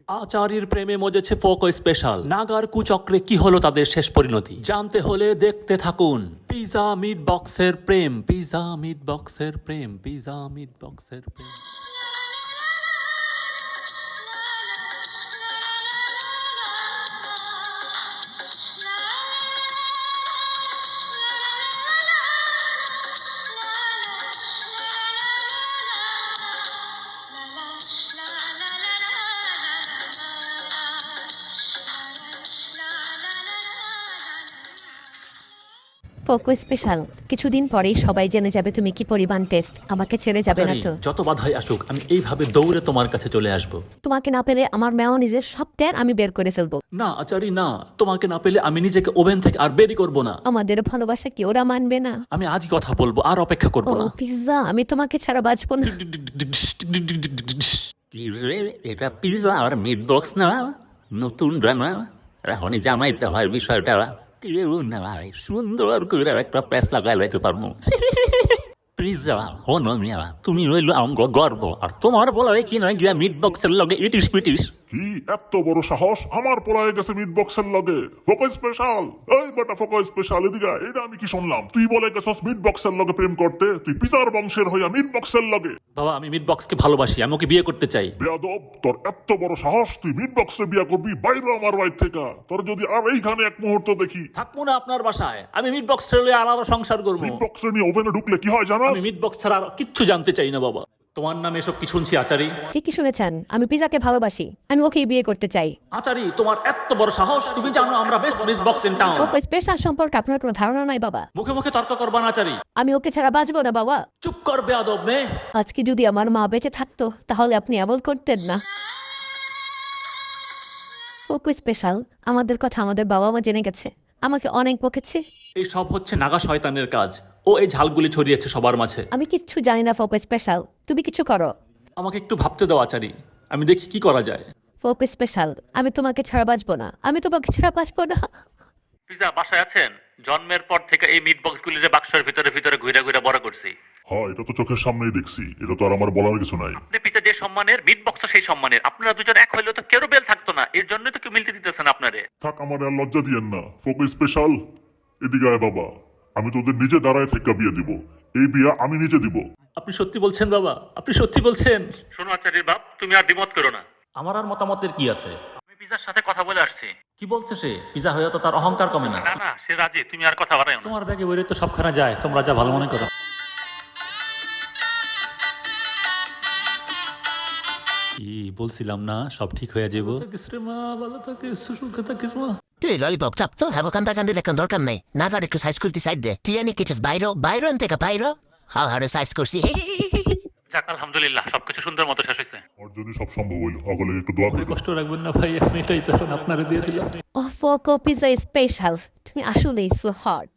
আচারির প্রেমে মজেছে Foucault special. নাগার কুচক্রে কি হলো তাদের শেষ পরিণতি জানতে হলে দেখতে থাকুন পিজা মিট বক্সের প্রেম, পিজা মিট বক্সের প্রেম, পিজা মিট বক্সের প্রেম। ফোকো স্পেশাল, কিছুদিন পরেই সবাই জেনে যাবে তুমি কি পরিমাণ টেস্ট। আমাকে ছেড়ে যাবে না তো? যত বাধাই আসুক আমি এইভাবে দৌড়ে তোমার কাছে চলে আসব। তোমাকে না পেলে আমার মেয়োনিজের সব তেল আমি বের করে ফেলবো। না আচারি না, তোমাকে না পেলে আমি নিজেকে ওভেন থেকে আর বেরি করব না। আমাদের ভালোবাসা কি ওরা মানবে না? আমি আজই কথা বলবো, আর অপেক্ষা করব ও না। পিৎজা, আমি তোমাকে ছাড়া বাঁচবো না। এটা পিজা আর মিট বক্স না, নতুন রান্না এখনই জামাইতে হয় বিষয়টা। সুন্দর করে একটা প্যাস লাগাই লাইতে পারবো। পিজা হনো মিয়া, তুমি রইল আমগো গর্ব, আর তোমার বলা কি না গিয়া মিট বক্সের লগে ইটিস পিটিস। কি এত বড় সাহস আমার পড়ায় গেছে মিট বক্সের লগে? ফোকো স্পেশাল, এই বেটা ফোকো স্পেশাল এদিকে আয়। এটা আমি কি শুনলাম? তুই বলে গেছস মিট বক্সের লগে প্রেম করতে? তুই পিজার বংশের হইয়া মিট বক্সের লগে? বাবা আমি মিট বক্সকে ভালোবাসি, আমি ওকে বিয়ে করতে চাই। বেয়াদব, তোর এত বড় সাহস তুই মিট বক্সে বিয়া করবি? বাইরে আমার বাড়ি থেকে। তোর যদি আর এইখানে এক মুহূর্ত দেখি। থাকবো না আপনার বাসায়, আমি মিট বক্স ছেড়ে আলাদা সংসার করবো। মিট বক্সে নিয়ে ওভেনে ঢুকলে কি হয় জানাস? আমি মিট বক্স ছাড়া আর কিচ্ছু জানতে চাই না বাবা। তোমার নামে এসব কি শুনছি আচারি? ঠিকই শুনেছেন, আমি পিৎজাকে ভালোবাসি, আমি ওকেই বিয়ে করতে চাই। আচারি তোমার এত বড় সাহস, তুমি জানো আমরা best meat box in town. Foucault special সম্পর্কে আপনার কোনো ধারণা নাই বাবা। মুখে মুখে তর্ক করবা না আচারি। আমি ওকে ছাড়া বাঁচবো না বাবা। চুপ কর বেয়াদব মেয়ে। আজকে যদি আমার মা বেঁচে থাকতো তাহলে আপনি এমন করতেন না। ফোকো স্পেশাল, আমাদের কথা আমাদের বাবা মা জেনে গেছে, আমাকে অনেক বকেছে। এই সব হচ্ছে নাগা শয়তানের কাজ, ও এই ঝালগুলি ছড়িয়েছে সবার মাঝে। আমি কিচ্ছু জানি না ফোকো স্পেশাল, তুমি কিছু করো। আমাকে একটু ভাবতে দাও আচারি, আমি দেখি কি করা যায়। ফোকো স্পেশাল, আমি তোমাকে ছাড়া বাঁচবো না, আমি তোমাকে ছাড়া বাঁচবো না। পিজা বাসায় আছেন? জন্মের পর থেকে এই মিট বক্স গুলি যে বাক্সের ভিতরে ভিতরে ঘুরে ঘুরে বড় করছি। হ্যাঁ, এটা তো চোখের সামনেই দেখছি। এটা তো আর আমার বলার কিছু নাই। আপনি পিজা যে সম্মানের, মিট বক্স সেই সম্মানের। আপনারা দুজন এক হইলেও তো কেউ বেল থাকতো না, এর জন্যই তো কেউ মিলতে দিতেছেন আপনারে। থাক, আমার আর লজ্জা দিয়েন না। ফোকো স্পেশাল এদিকে আয় বাবা, আমি তোদের নিজে দাঁড়ায় থেকে বিয়ে দিব। এই বিয়া আমি নিজে দিব। আপনি সত্যি বলছেন বাবা? আপনি সত্যি বলছেন? শোনো আচার্যের বাপ, তুমি আর দ্বিমত করো না। আমার আর মতামতের কি আছে? আমি পিজার সাথে কথা বলে আসছি। কি বলছে সে? পিজা হয়ে তো তার অহংকার কমে না। না না, সে রাজি, তুমি আর কথা বাড়াও না। তোমার ব্যাগে বইরে তো সবখানে যায়, তোমরা যা ভালো মনে করো। কি বলছিলাম না সব ঠিক হয়ে যাবো? ভালো থাকিস, সুখে থাকিস মা। তুই ললিপপ চাপ তো, হ্যাঁ কান্দাকান্দির এখন দরকার নেই। নাগার একটু সাইজ করতে সাইড দে। তুই এনে কিছু বাইরো বাইরো থেকে বাইরো হারে সাইজ করছি। যাক আলহামদুলিল্লাহ, সবকিছু সুন্দর মতো শেষ হয়েছে। ওর জন্য সব সম্ভব হইল। অগলে একটু দোয়া করি। কষ্ট রাখবেন না ভাই, আমি এটাই তো এখন আপনারে দিয়ে দিলাম। ও ফোকো পিৎজা স্পেশাল, তুমি আসলেই সো হট।